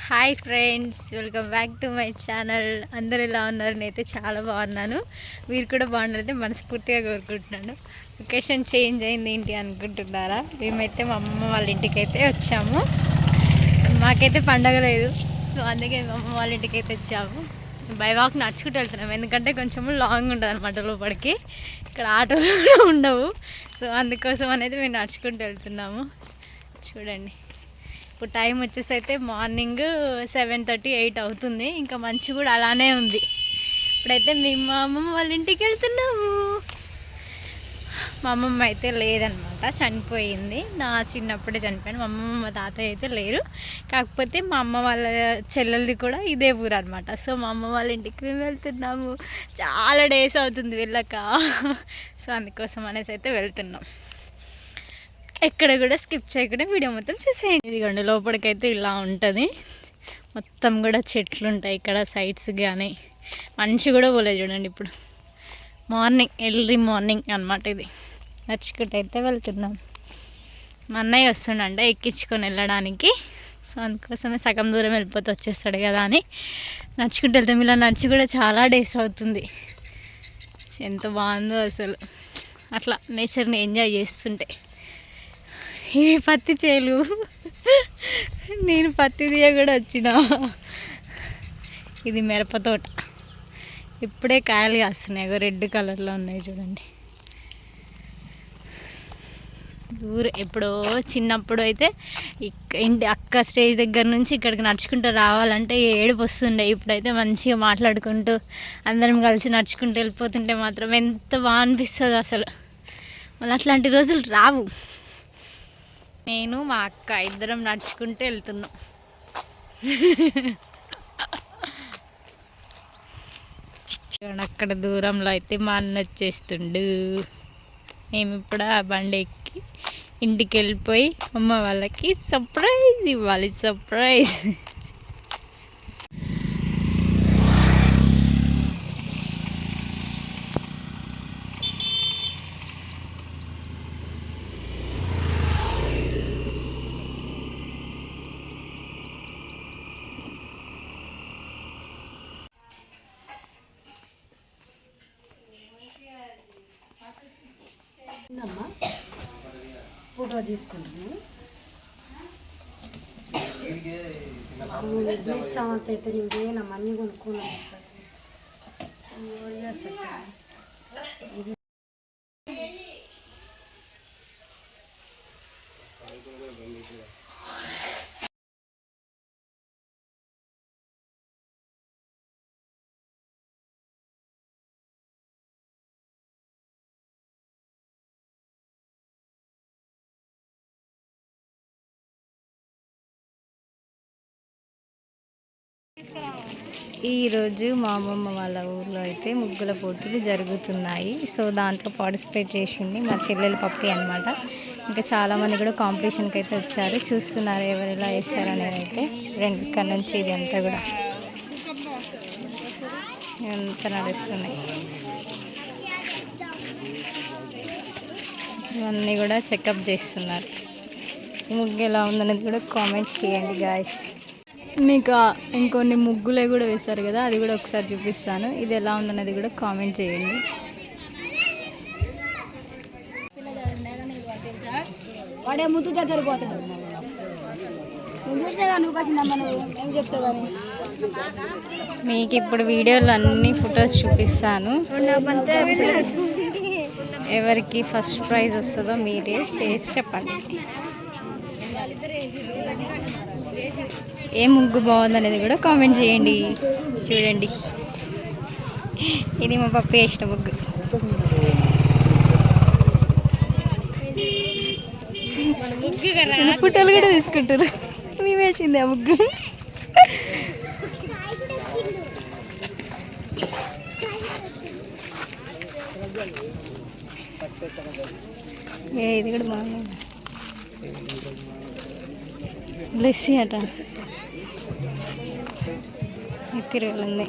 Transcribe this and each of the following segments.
Hi friends, welcome back to my channel. అందరు ఎలా ఉన్నారు? నేనైతే చాలా బాగున్నాను. మీరు కూడా బాగున్నారంటే మనస్ఫూర్తిగా కోరుకుంటున్నాను. లొకేషన్ చేంజ్ అయింది ఏంటి అనుకుంటున్నారా? మేమైతే మా అమ్మ వాళ్ళ ఇంటికి అయితే వచ్చాము. మాకైతే పండగ లేదు, సో అందుకే మా అమ్మ వాళ్ళ ఇంటికి అయితే వచ్చాము. బై వాక్ నడుచుకుంటూ వెళ్తున్నాము, ఎందుకంటే కొంచెం లాంగ్ ఉంటుంది అనమాట లోపలికి. ఇక్కడ ఆటోలు కూడా ఉండవు, సో అందుకోసం అనేది మేము నడుచుకుంటూ వెళ్తున్నాము. చూడండి, ఇప్పుడు టైం వచ్చేసి అయితే మార్నింగ్ 7:30, 8 అవుతుంది. ఇంకా మంచు కూడా అలానే ఉంది. ఇప్పుడైతే మేము మా అమ్మమ్మ వాళ్ళ ఇంటికి వెళ్తున్నాము. మా అమ్మమ్మ అయితే లేదనమాట, చనిపోయింది. నా చిన్నప్పుడే చనిపోయాను. మా అమ్మమ్మ మా తాతయ్య అయితే లేరు. కాకపోతే మా అమ్మ వాళ్ళ చెల్లెలది కూడా ఇదే ఊరు అనమాట. సో మా అమ్మ వాళ్ళ ఇంటికి మేము వెళ్తున్నాము. చాలా డేస్ అవుతుంది వెళ్ళక, సో అందుకోసం అనేసి అయితే వెళ్తున్నాం. ఎక్కడ కూడా స్కిప్ చేయకుండా వీడియో మొత్తం చూసేయండి. ఇదిగోండి, లోపలికైతే ఇలా ఉంటుంది. మొత్తం కూడా చెట్లు ఉంటాయి ఇక్కడ సైడ్స్ కానీ. మంచి కూడా పోలేదు చూడండి. ఇప్పుడు మార్నింగ్, ఎర్లీ మార్నింగ్ అనమాట. ఇది నడుచుకుంటూ అయితే వెళ్తున్నాం. మా అన్నయ్య వస్తుండంట ఎక్కించుకొని వెళ్ళడానికి. సో అందుకోసమే సగం దూరం వెళ్ళిపోతే వచ్చేస్తాడు కదా అని నడుచుకుంటూ వెళ్తాం. ఇలా నడిచి కూడా చాలా డేస్ అవుతుంది. ఎంత బాగుందో అసలు, అట్లా నేచర్ని ఎంజాయ్ చేస్తుంటే. ఇవి పత్తి చేలు, నేను పత్తి తీయ కూడా వచ్చిన. ఇది మిరప తోట, ఇప్పుడే కాయలు కాస్తున్నాయి. రెడ్ కలర్లో ఉన్నాయి చూడండి. ఎప్పుడో చిన్నప్పుడు అయితే ఇంటి అక్క స్టేజ్ దగ్గర నుంచి ఇక్కడికి నడుచుకుంటూ రావాలంటే ఏడుపు వస్తుండే. ఇప్పుడైతే మంచిగా మాట్లాడుకుంటూ అందరం కలిసి నడుచుకుంటూ వెళ్ళిపోతుంటే మాత్రం ఎంత బాగా అనిపిస్తుంది అసలు. మళ్ళీ అట్లాంటి రోజులు రావు. నేను మా అక్క ఇద్దరం నడుచుకుంటూ వెళ్తున్నాం. అక్కడ దూరంలో అయితే మా అన్న వచ్చేస్తుండు. మేము ఇప్పుడు ఆ బండి ఎక్కి ఇంటికి వెళ్ళిపోయి అమ్మ వాళ్ళకి సర్ప్రైజ్ ఇవ్వాలి. సర్ప్రైజ్. ఫోటో తీసుకుంటున్నాను. సామంత అయితే ఇంకేనా అన్నీ కొనుక్కొని వస్తాను. ఈరోజు మా అమ్మమ్మ వాళ్ళ ఊర్లో అయితే ముగ్గుల పోటీలు జరుగుతున్నాయి. సో దాంట్లో పార్టిసిపేట్ చేసింది మా చెల్లెలు పప్పి అనమాట. ఇంకా చాలామంది కూడా కాంపిటీషన్కి అయితే వచ్చారు. చూస్తున్నారు ఎవరు ఎలా వేస్తారు అనేది. అయితే చూడండి, ఇక్కడ నుంచి ఇది అంతా కూడా ఎంత నడుస్తున్నాయి. ఇవన్నీ కూడా చెకప్ చేస్తున్నారు. ఈ ముగ్గు ఎలా ఉందనేది కూడా కామెంట్ చేయండి గాయస్. మీకు ఇంకొన్ని ముగ్గులే కూడా వేస్తారు కదా, అది కూడా ఒకసారి చూపిస్తాను. ఇది ఎలా ఉందనేది కూడా కామెంట్ చేయండి. వాడే ముద్దుగా సరిపోతాడు. నేను చూసినా నువ్వు కాసిందమ్మా, నువ్వు ఏం చెప్తావు కానీ. మీకు ఇప్పుడు వీడియోలో అన్ని ఫొటోస్ చూపిస్తాను. ఎవరికి ఫస్ట్ ప్రైజ్ వస్తుందో మీరే చేసి చెప్పండి. ఏ ముగ్గు బాగుందనేది కూడా కామెంట్ చేయండి. చూడండి, ఇది మా పప్పు వేసిన ముగ్గు. ఫోటోలు కూడా తీసుకుంటారు. మేము వేసింది ఆ ముగ్గు. ఇది కూడా బాగుంది. బ్లెస్సీ అట తిరగలుంది.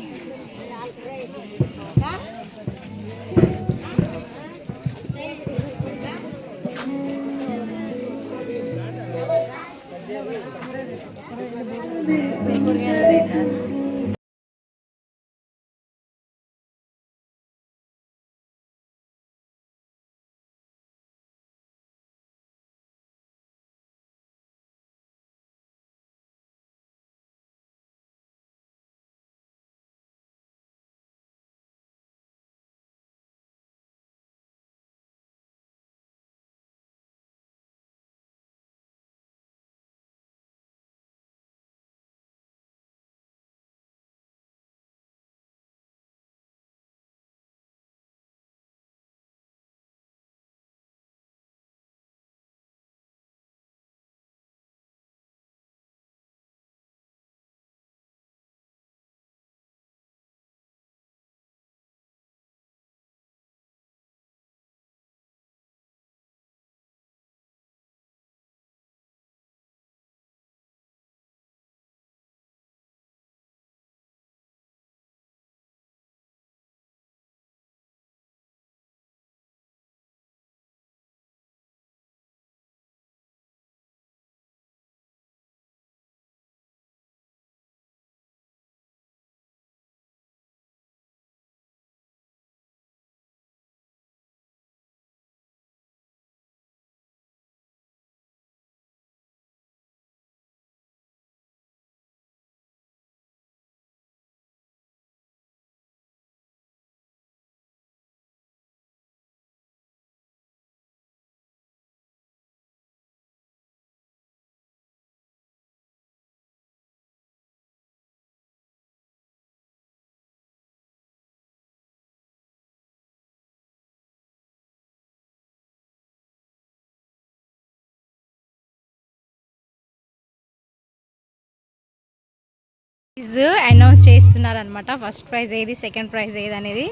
అనౌన్స్ చేస్తున్నారు అనమాట. ఫస్ట్ ప్రైజ్ ఏది, సెకండ్ ప్రైజ్ ఏది అనేది.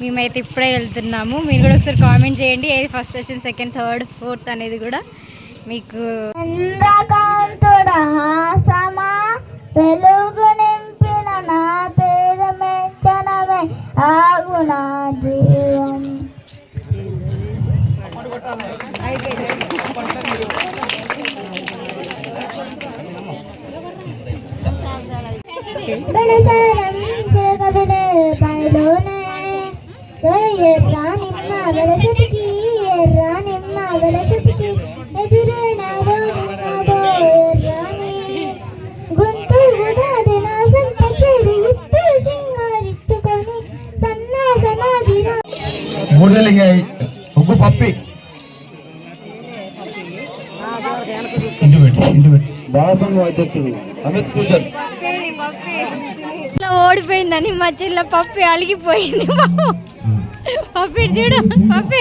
మేమైతే ఇప్పుడే వెళ్తున్నాము. మీరు కూడా ఒకసారి కామెంట్ చేయండి ఏది ఫస్ట్ వచ్చింది, సెకండ్, థర్డ్, ఫోర్త్ అనేది కూడా మీకు. వెలుగు నింపిన నా పేద మెచ్చనమే ఆగునా జీవం. పప్పి ఓడిపోయిందని మా చెల్ల పప్పి అలిగిపోయింది. పప్పి చూడు, పప్పి